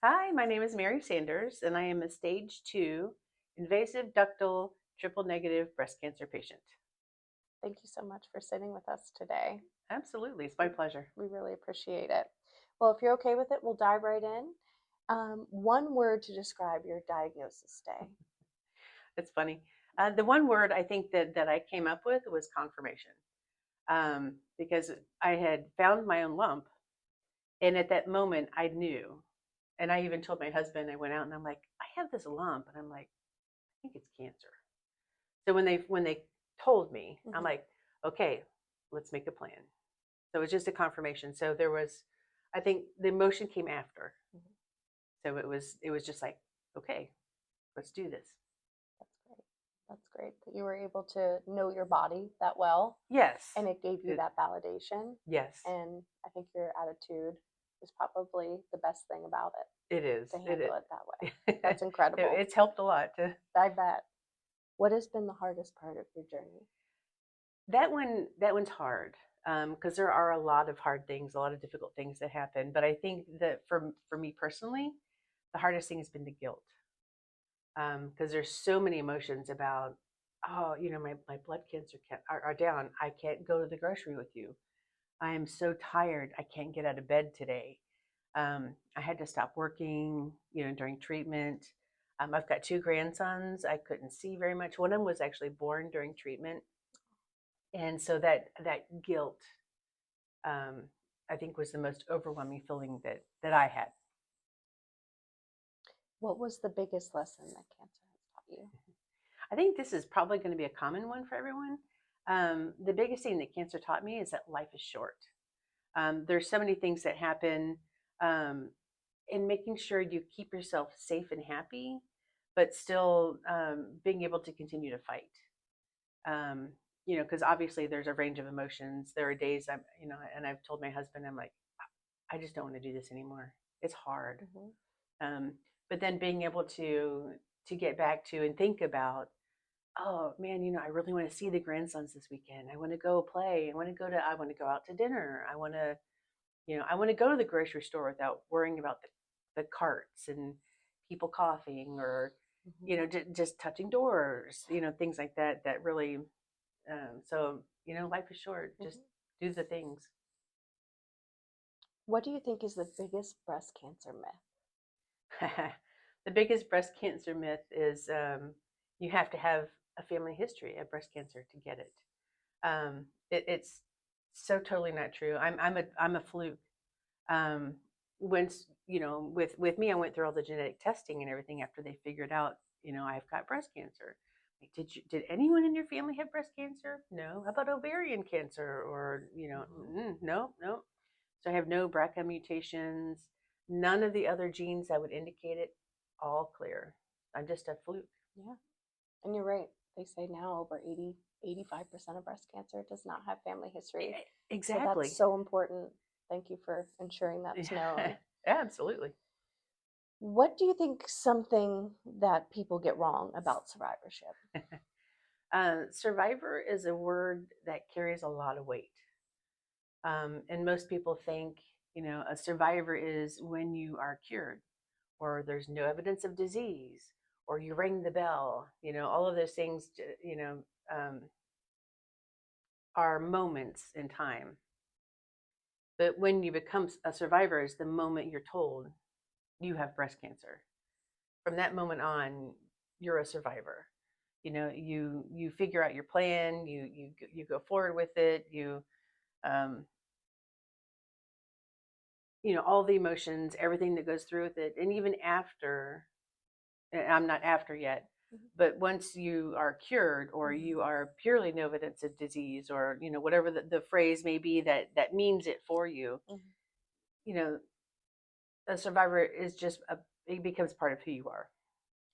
Hi, my name is Mary Sanders, and I am a stage 2 invasive ductal triple negative breast cancer patient. Thank you so much for sitting with us today. Absolutely, it's my pleasure. We really appreciate it. Well, if you're okay with it, we'll dive right in. One word to describe your diagnosis day. It's funny. The one word I think that I came up with was confirmation, because I had found my own lump, and at that moment I knew. And I even told my husband, I went out and I'm like, I have this lump, and I'm like, I think it's cancer. So when they told me, I'm Mhm. like, okay, let's make a plan. So it was just a confirmation. So there was, I think the emotion came after. Mhm. So it was just like, okay, let's do this. That's great. That's great that you were able to know your body that well Yes. and it gave you It, that validation. yes, And I think your attitude is probably the best thing about it it is. to It handle it that way. it, That's incredible. it's helped a lot to I bet. What has been the hardest part of your journey? that one's hard, because there are a lot of hard things, a lot of difficult things that happen. But I think that for me personally, the hardest thing has been the guilt, because there's so many emotions about, oh, my blood cancer are down. I can't go to the grocery with you. I am so tired. I can't get out of bed today. I had to stop working, during treatment. I've got two grandsons. I couldn't see very much. One of them was actually born during treatment, and so that guilt, um, I think, was the most overwhelming feeling that I had. What was the biggest lesson that cancer has taught you? I think this is probably going to be a common one for everyone. The biggest thing that cancer taught me is that life is short. There's so many things that happen, um, and making sure you keep yourself safe and happy, but still, being able to continue to fight. Um, because obviously there's a range of emotions. There are days and I've told my husband, I'm like, I just don't want to do this anymore. It's hard. Mhm. Um, but then being able to get back to and think about, oh man, I really want to see the grandsons this weekend. I want to go play. I want to go out to dinner. I want to go to the grocery store without worrying about the carts and people coughing, or Mhm. just touching doors, things like that really, so life is short. Just Mhm. do the things. What do you think is the biggest breast cancer myth? The biggest breast cancer myth is, you have to have a family history of breast cancer to get it. It's so totally not true. I'm a fluke. Um, once, with me, I went through all the genetic testing and everything after they figured out, I've got breast cancer. Like, did anyone in your family have breast cancer? No. How about ovarian cancer? Or, Mhm. no, no. So I have no BRCA mutations, none of the other genes that would indicate it. All clear. I'm just a fluke. Yeah, and you're right. They say now over 85% of breast cancer does not have family history. So that's Exactly. so important. Thank you for ensuring that's known. Absolutely. What do you think something that people get wrong about survivorship? Survivor is a word that carries a lot of weight. And most people think, a survivor is when you are cured, or there's no evidence of disease, or you ring the bell. All of those things, um, are moments in time. But when you become a survivor is the moment you're told you have breast cancer. From that moment on, you're a survivor. You figure out your plan. You go forward with it. Um, all the emotions, everything that goes through with it, and even after. And I'm not after yet, Mhm. but once you are cured, or Mhm. you are purely no evidence of disease, or whatever the phrase may be that means it for you, Mhm. you know a survivor is just it becomes part of who you are.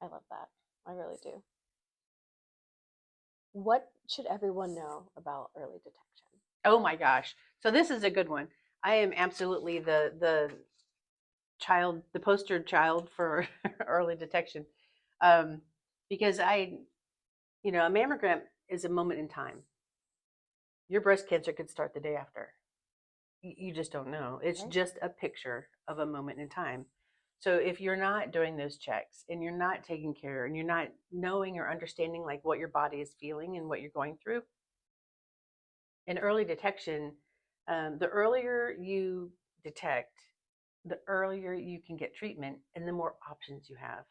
I love that. I really do. What should everyone know about early detection? Oh my gosh. So this is a good one. I am absolutely the poster child for early detection. Um, because a mammogram is a moment in time. Your breast cancer could start the day after. You just don't know. It's Right? just a picture of a moment in time. So if you're not doing those checks and you're not taking care and you're not knowing or understanding like what your body is feeling and what you're going through, in early detection, the earlier you detect, the earlier you can get treatment and the more options you have.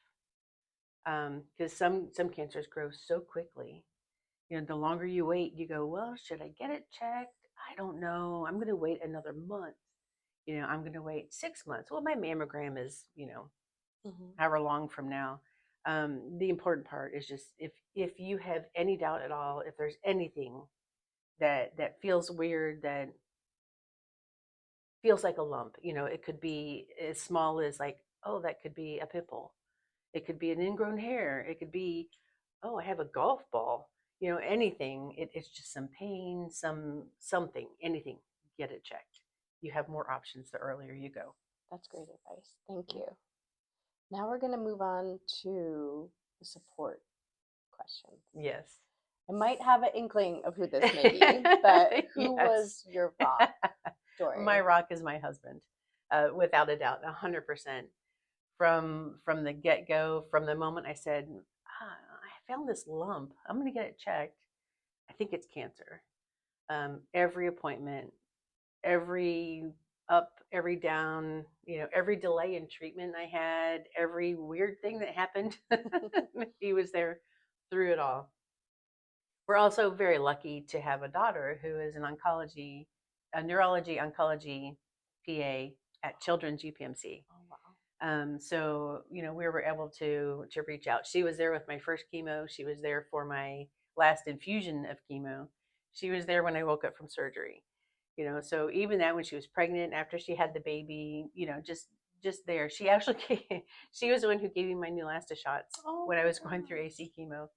Because some cancers grow so quickly. You know, the longer you wait, you go, well, should I get it checked? I don't know. I'm going to wait another month. You know, I'm going to wait 6 months. Well, my mammogram is, you know, Hmm. however long from now. The important part is just if you have any doubt at all, if there's anything that feels weird, that feels like a lump, you know, it could be as small as like, oh, that could be a pimple. It could be an ingrown hair. It could be, oh, I have a golf ball. You know, anything. It's just some pain, something, anything. Get it checked. You have more options the earlier you go. That's great advice. Thank you. Now we're going to move on to the support questions. Yes. I might have an inkling of who this may be, but who Yes. was your rock story? My rock is my husband, without a doubt, 100%. From the get go, from the moment I said, I found this lump, I'm going to get it checked. I think it's cancer. Every appointment, every up, every down, you know, every delay in treatment I had, every weird thing that happened, he was there through it all. We're also very lucky to have a daughter who is an oncology, a neurology oncology PA at Children's UPMC. Oh, wow. So you know, we were able to reach out. She was there with my first chemo. She was there for my last infusion of chemo. She was there when I woke up from surgery. You know, so even that when she was pregnant, after she had the baby, you know, just there. She actually she was the one who gave me my Neulasta shots Oh, when I was going through AC chemo.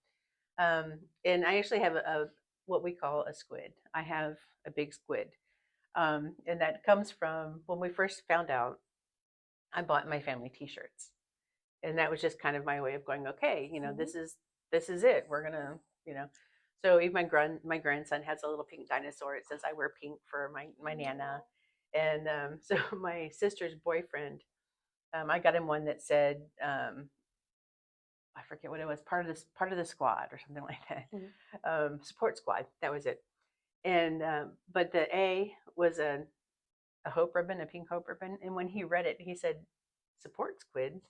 And I actually have a what we call a squid. I have a big squid, and that comes from when we first found out. I bought my family T-shirts, and that was just kind of my way of going, okay, you know, mhm. this is it. We're gonna, you know. So even my grandson has a little pink dinosaur. It says I wear pink for my nana, and so my sister's boyfriend, I got him one that said I forget what it was, part of the squad or something like that, Mhm. support squad. That was it. And but the A was a hope ribbon, a pink hope ribbon. And when he read it, he said, support squid.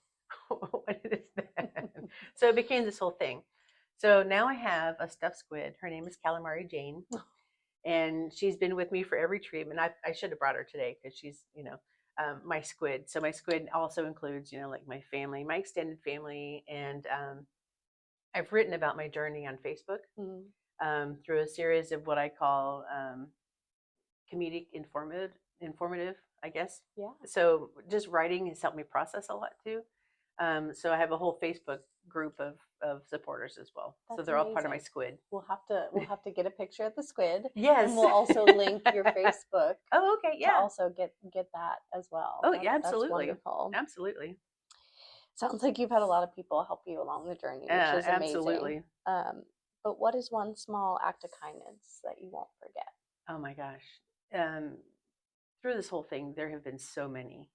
What is that? So it became this whole thing. So now I have a stuffed squid. Her name is Calamari Jane. And she's been with me for every treatment. I should have brought her today because she's, you know, my squid. So my squid also includes, you know, like my family, my extended family. And I've written about my journey on Facebook Mhm. through a series of what I call comedic informative, I guess. Yeah, So just writing has helped me process a lot too. So I have a whole Facebook group of supporters as well. So that's they're all part of my amazing. squid. We'll have to get a picture of the squid, and Yes. we'll also link your Facebook Oh, okay. to Yeah. also get that as well. Oh, yeah. That's Absolutely. wonderful. Absolutely. Sounds like you've had a lot of people help you along the journey, which is amazing. Absolutely. But what is one small act of kindness that you won't forget? Oh my gosh. Um, through this whole thing, there have been so many,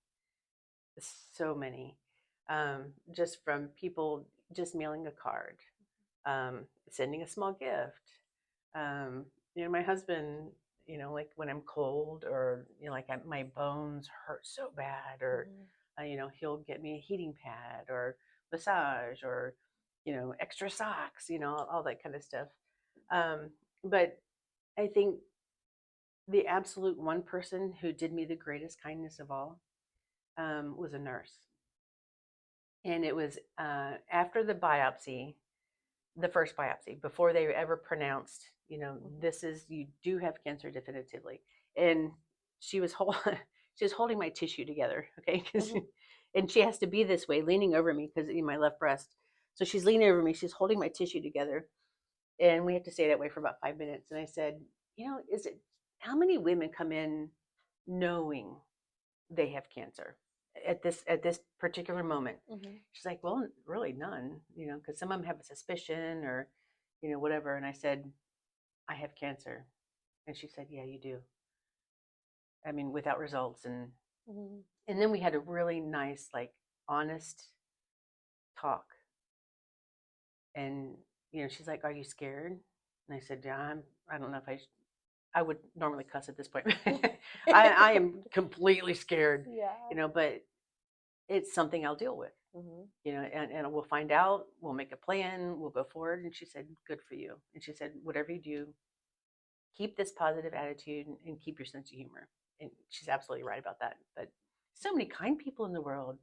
so many. Just from people just mailing a card, sending a small gift. You know, my husband, you know, like when I'm cold or, you know, like my bones hurt so bad, or, Mhm. you know, he'll get me a heating pad or massage or, you know, extra socks, you know, all that kind of stuff. Um, but I think the absolute one person who did me the greatest kindness of all was a nurse. And it was after the biopsy, the first biopsy, before they ever pronounced, you know, Mhm. this is, you do have cancer definitively. And she was she was holding my tissue together, okay? Mhm. And she has to be this way, leaning over me because in my left breast. So she's leaning over me, she's holding my tissue together, and we have to stay that way for about 5 minutes. And I said, you know, is it how many women come in knowing they have cancer at this particular moment? Mhm. She's like, well, really none, you know, because some of them have a suspicion or, you know, whatever. And I said, I have cancer. And she said, yeah, you do. I mean, without results. Mhm. And then we had a really nice, like, honest talk. And, she's like, "Are you scared?" And I said, "Yeah, I don't know if I would normally cuss at this point. I am completely scared, Yeah. but it's something I'll deal with, Hmm. and we'll find out, we'll make a plan, we'll go forward." And she said, "Good for you." And she said, "Whatever you do, keep this positive attitude and keep your sense of humor." And she's absolutely right about that. But so many kind people in the world.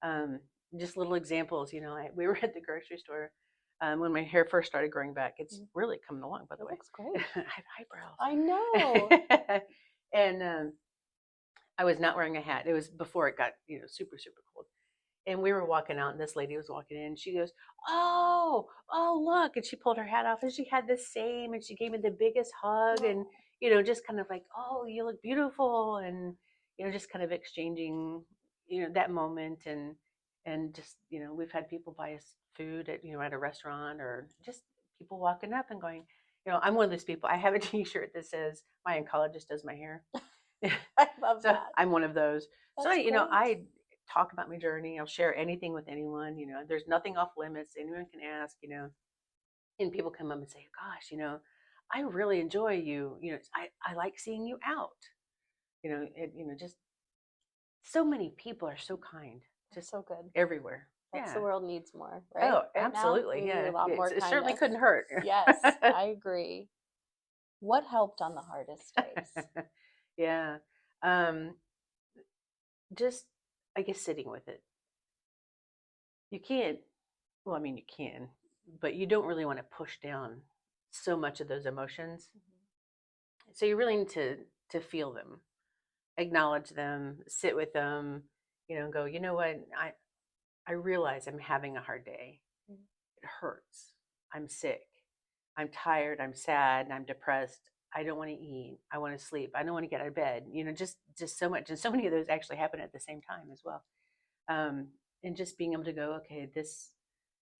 Um, just little examples, we were at the grocery store when my hair first started growing back. It's really coming along, by the It way. looks great. I have I know. eyebrows. And I was not wearing a hat. It was before it got, super, super cold. And we were walking out, and this lady was walking in, and she goes, "Oh, look." And she pulled her hat off, and she had the same, and she gave me the biggest hug, and, Oh, just kind of like, "Oh, you look beautiful." And, just kind of exchanging, that moment. And just, we've had people buy us food at a restaurant, or just people walking up and going, I'm one of those people. I have a t-shirt that says, "My oncologist does my hair." I love So that. I'm one of those. So That's great. I talk about my journey. I'll share anything with anyone. There's nothing off limits. Anyone can ask. And people come up and say, "Gosh, I really enjoy you. I like seeing you out." Just so many people are so kind, That's just so good. everywhere. That's Yeah. the world needs more, right? Oh, Right now, absolutely. we need Yeah. a lot more It certainly kindness. couldn't hurt. Yes, I agree. What helped on the hardest days? Yeah. Um, just, I guess, sitting with it. You can't, well, I mean, you can, but you don't really want to push down so much of those emotions. So you really need to feel them, acknowledge them, sit with them, and go, "You know what? I realize I'm having a hard day. Mhm. It hurts. I'm sick. I'm tired. I'm sad. I'm depressed. I don't want to eat. I want to sleep. I don't want to get out of bed." Just so much, and so many of those actually happen at the same time as well. Um, and just being able to go, "Okay, this,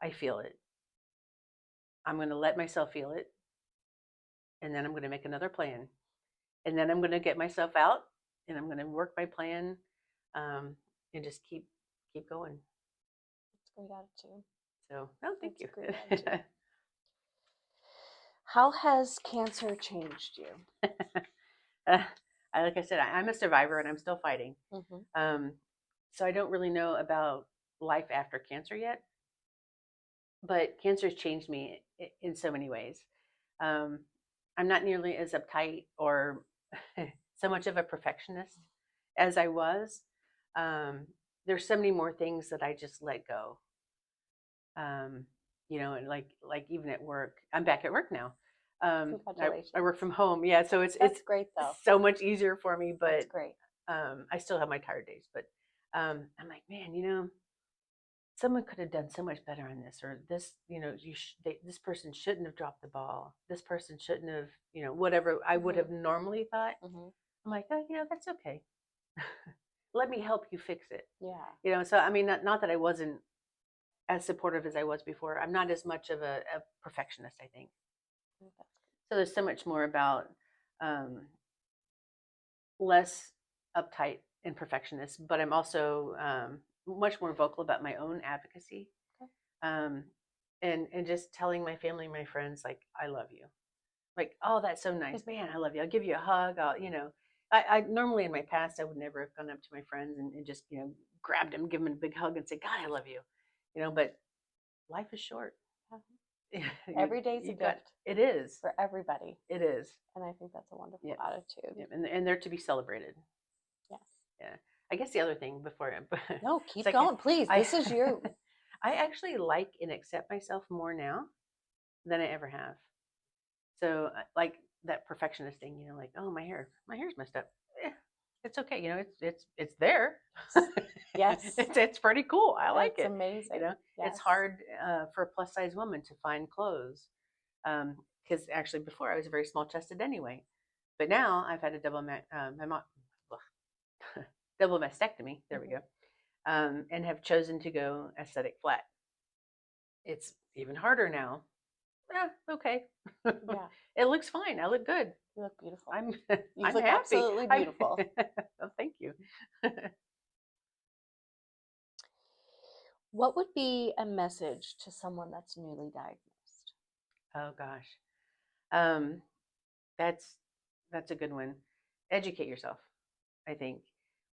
I feel it. I'm going to let myself feel it, and then I'm going to make another plan, and then I'm going to get myself out, and I'm going to work my plan, um, and just keep going." That's a great attitude. So, no, thank That's a you. great attitude. How has cancer changed you? uh, like I said, I'm a survivor, and I'm still fighting. Hmm. Um, so I don't really know about life after cancer yet, but cancer has changed me in so many ways. Um, I'm not nearly as uptight or so much of a perfectionist as I was. Um, there's so many more things that I just let go. Um, and like even at work, I'm back at work now. I Congratulations. work from home, yeah, so it's That's great, though. so much easier for me. That's But great. I still have my tired days. But I'm like, man, someone could have done so much better on this, or this, this person shouldn't have dropped the ball. This person shouldn't have, whatever I would have Hmm. normally thought. Hmm. I'm like, "Oh, that's okay. Let me help you fix it." Yeah. So I mean, not that I wasn't as supportive as I was before. I'm not as much of a perfectionist, I think. So there's so much more about um, less uptight and perfectionist, but I'm also much more vocal about my own advocacy, Okay. um, and just telling my family and my friends, like, "I love you." Like, "Oh, that's so nice, man. I love you. I'll give you a hug." I normally in my past I would never have gone up to my friends and just grabbed them, give them a big hug, and say, "God, I love you." But life is short. Every day's a You've got gift it is. for everybody. It is. And I think that's a wonderful Yep. attitude. Yep. And they're to be celebrated. Yes. Yeah. I guess the other thing before No, it's keep like going, please. I This is you. I actually like and accept myself more now than I ever have. So like that perfectionist thing, like, "Oh, my hair's messed up." Eh, it's okay. It's there. Yes. It's pretty cool. I like It's it. amazing. It's Yes. hard for a plus size woman to find clothes. Because actually before I was very small chested anyway, but now I've had a double mastectomy. There we Mhm. go. And have chosen to go aesthetic flat. It's even harder now. Okay. Yeah. It looks fine. I look good. You look beautiful. I'm You I'm look happy. absolutely beautiful. Oh, thank you. What would be a message to someone that's newly diagnosed? Oh gosh. Um, that's that's a good one. Educate yourself, I think,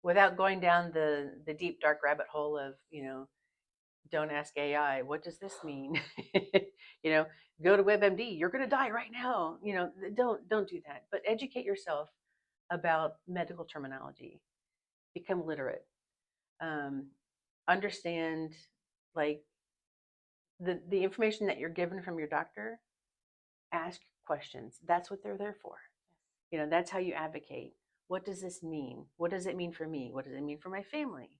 without going down the deep dark rabbit hole of, don't ask AI, what does this mean? you know, go to WebMD, you're going to die right now. Don't do that. But educate yourself about medical terminology. Become literate. Um, understand, like, the information that you're given from your doctor. Ask questions. That's what they're there for. That's how you advocate. What does this mean? What does it mean for me? What does it mean for my family?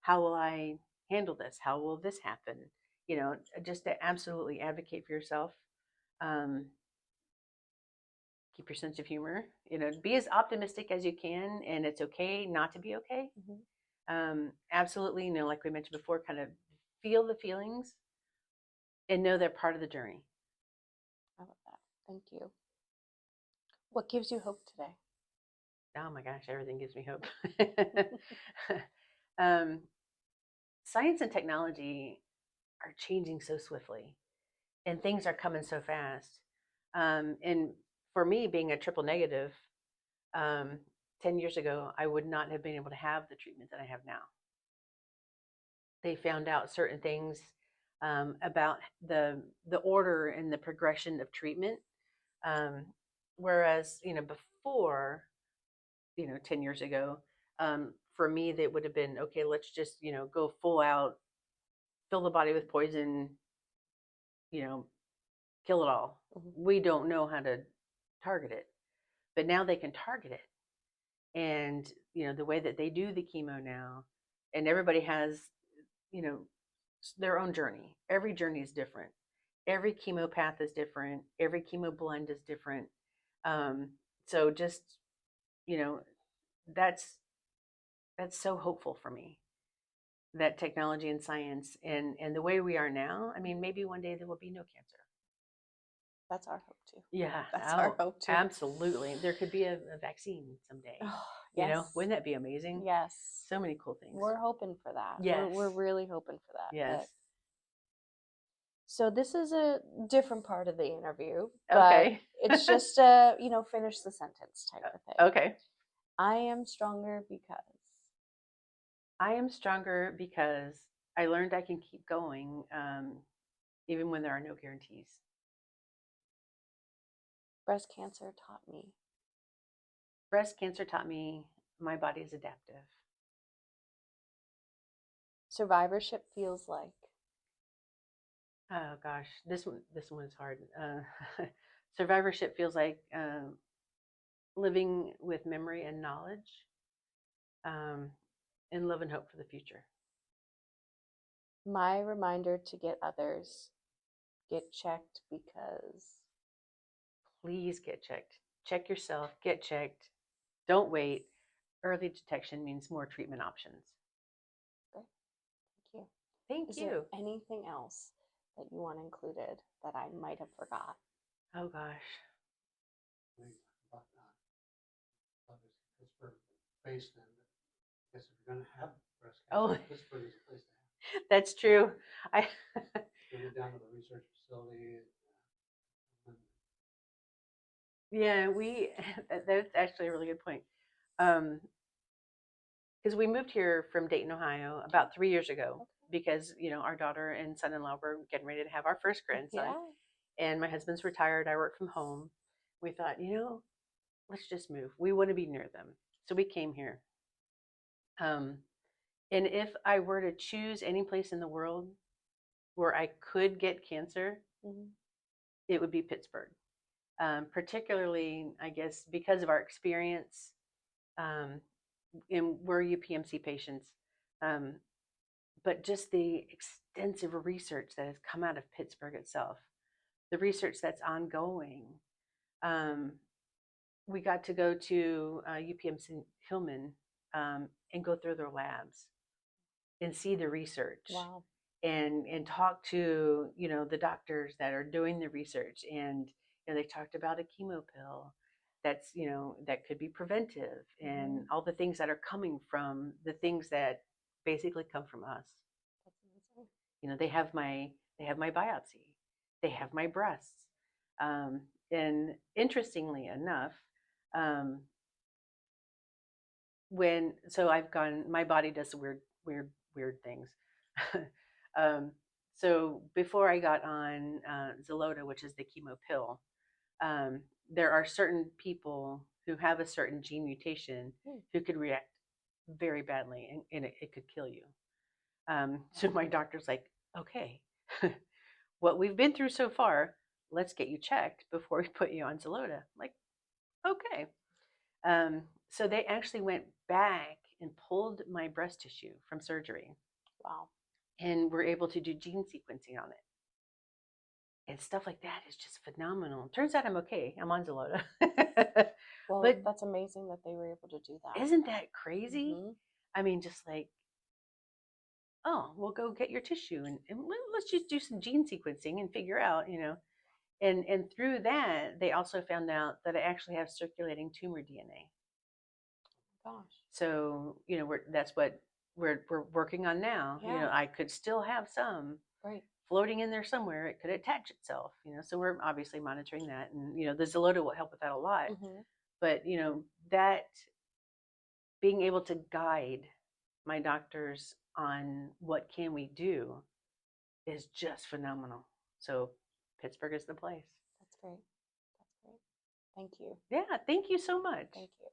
How will I handle this? How will this happen? Just to absolutely advocate for yourself. Um, keep your sense of humor. Be as optimistic as you can, and it's okay not to be okay. Absolutely, like we mentioned before, kind of feel the feelings and know they're part of the journey. I love that. Thank you. What gives you hope today? Oh my gosh, everything gives me hope. um, science and technology are changing so swiftly, and things are coming so fast. And for me, being a triple negative, um, 10 years ago, I would not have been able to have the treatment that I have now. They found out certain things about the order and the progression of treatment. Um, whereas, before, 10 years ago, for me, they would have been, okay, let's just, go full out, fill the body with poison, you know, kill it all. We don't know how to target it, but now they can target it. And, the way that they do the chemo now, and everybody has, you know, their own journey. Every journey is different. Every chemo path is different. Every chemo blend is different. Um, so just, you know, that's so hopeful for me, that technology and science and the way we are now. I mean, maybe one day there will be no cancer. That's our hope too. Yeah. That's our hope too. Absolutely. There could be a vaccine someday. Oh, yes. Wouldn't that be amazing? Yes. So many cool things. We're hoping for that. Yes. We're really hoping for that. Yes. So this is a different part of the interview, but Okay. it's just a, finish the sentence type of thing. Okay. I am stronger because. I am stronger because I learned I can keep going, even when there are no guarantees. Breast cancer taught me. Breast cancer taught me my body is adaptive. Survivorship feels like. Oh gosh, this one is hard. Survivorship feels like living with memory and knowledge, um, and love and hope for the future. My reminder to get others get checked because. Please get checked. Check yourself. Get checked. Don't wait. Early detection means more treatment options. Okay. Thank you. Thank Is you. there anything else that you want included that I might have forgot? Oh gosh. Pittsburgh based in. I guess if you're going to have breast Oh. cancer, Pittsburgh is a place to have. That's true. I Bring it down to the research facility. Yeah, that's actually a really good point. Because we moved here from Dayton, Ohio about 3 years ago because, our daughter and son-in-law were getting ready to have our first grandson. Yeah. And my husband's retired. I work from home. We thought, let's just move. We want to be near them. So we came here. And if I were to choose any place in the world where I could get cancer, it would be Pittsburgh. Particularly, I guess, because of our experience, and we're UPMC patients, but just the extensive research that has come out of Pittsburgh itself, the research that's ongoing. We got to go to UPMC Hillman and go through their labs and see the research. Wow. And talk to the doctors that are doing the research, and they talked about a chemo pill that's that could be preventive, and all the things that are coming from the things that basically come from us. You know, they have my biopsy, they have my breasts, and interestingly enough, um, when so I've gone, my body does weird things. um, so before I got on Xeloda, which is the chemo pill, um, there are certain people who have a certain gene mutation who could react very badly, and it could kill you. So my doctor's like, okay, what we've been through so far, let's get you checked before we put you on Xeloda. I'm like, okay. So they actually went back and pulled my breast tissue from surgery Wow. and were able to do gene sequencing on it. And stuff like that is just phenomenal. Turns out I'm okay. I'm on Xeloda. Well, But that's amazing that they were able to do that. isn't that crazy? Mhm. I mean, just like, oh, we'll go get your tissue and let's just do some gene sequencing and figure out, you know. And through that, they also found out that I actually have circulating tumor DNA. Gosh. So, you know, that's what we're working on now. You know, Yeah. I could still have some Right. floating in there somewhere. It could attach itself, you know. So we're obviously monitoring that, and you know, the Xeloda will help with that a lot. Mhm. But you know, that being able to guide my doctors on what can we do is just phenomenal. So Pittsburgh is the place. That's great. That's great. Thank you. Yeah, thank you so much. Thank you.